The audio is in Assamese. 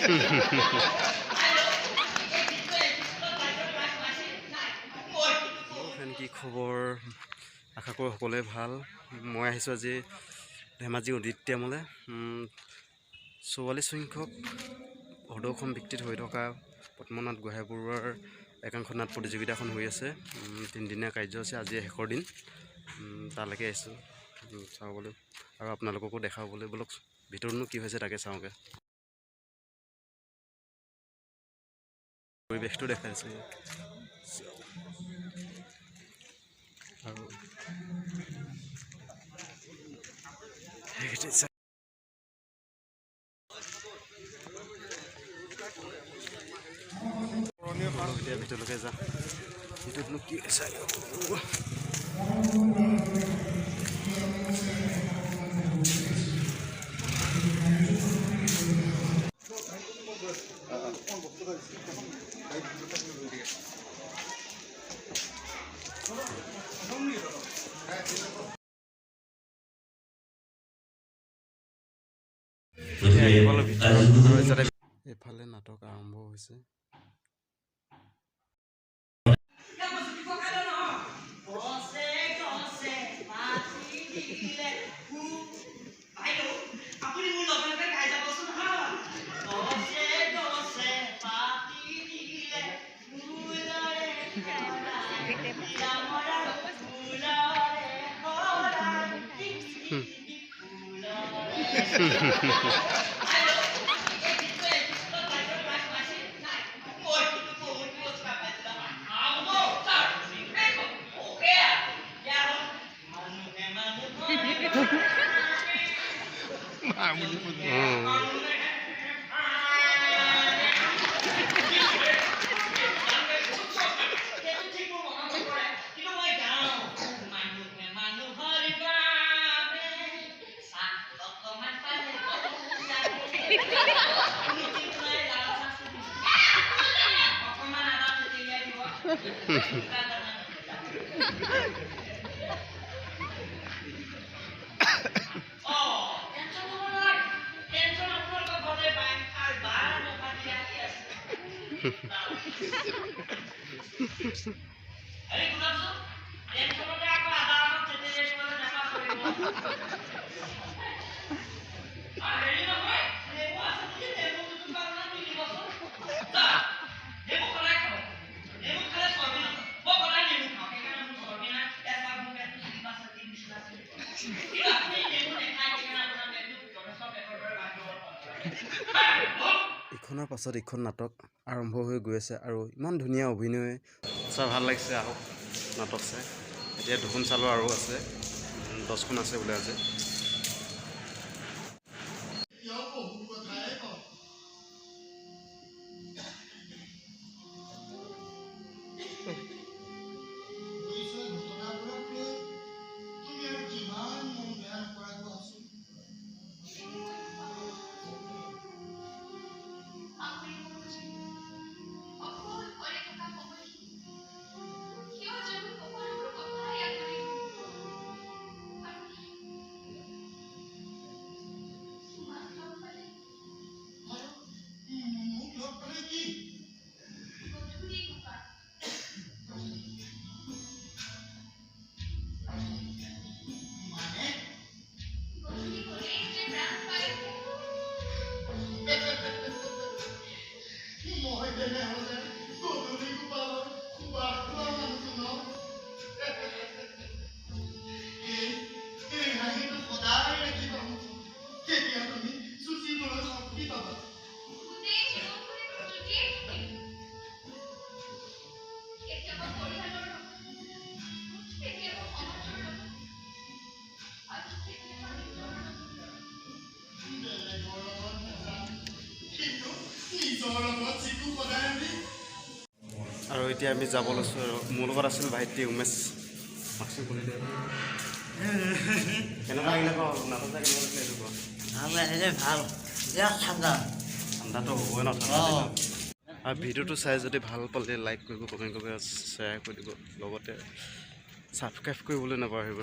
কি খবৰ? আশা কৰোঁ সকলোৱে ভাল। মই আহিছোঁ আজি ধেমাজি অডিটৰিয়ামলৈ। 44 সংখ্যক সদৌসম ভিত্তিত হৈ থকা পদ্মনাথ গোহাঁইবৰুৱাৰ একাংশ নাট প্ৰতিযোগিতাখন হৈ আছে। 3দিনীয়া কাৰ্যসূচী, আজি শেষৰ দিন। তালৈকে আহিছোঁ চাবলৈ আৰু আপোনালোককো দেখাবলৈ। বলক ভিতৰতনো কি হৈছে তাকে চাওঁগৈ। পৰিৱেশটো দেখাইছে আৰু এতিয়া ভিতৰলৈকে যাম। ভিতৰতনো কি হৈছে? এফালে নাটক আৰম্ভ হৈছে। ইখনৰ পাছত ইখন নাটক আৰম্ভ হৈ গৈ আছে আৰু ইমান ধুনীয়া অভিনয় চাই ভাল লাগিছে। আহক নাটক চাই। এতিয়া 2খন চালো আৰু আছে, 10খন আছে বোলে আজি। আৰু এতিয়া আমি যাব লৈছোঁ আৰু মোৰ লগত আছিল ভাইটি উমেশ। কেনেকুৱা লাগিলে কওঁ? নাটক চাই কেনেকুৱা লাগিলে এইটো কওঁ? ভাল, ঠাণ্ডা ঠাণ্ডাটো হ'বই ন ঠাণ্ডা। আৰু ভিডিঅ'টো চাই যদি ভাল পালে লাইক কৰিব, কমেণ্ট কৰিব, শ্বেয়াৰ কৰি দিব, লগতে ছাবস্ক্ৰাইব কৰিবলৈ নাপাহৰিব।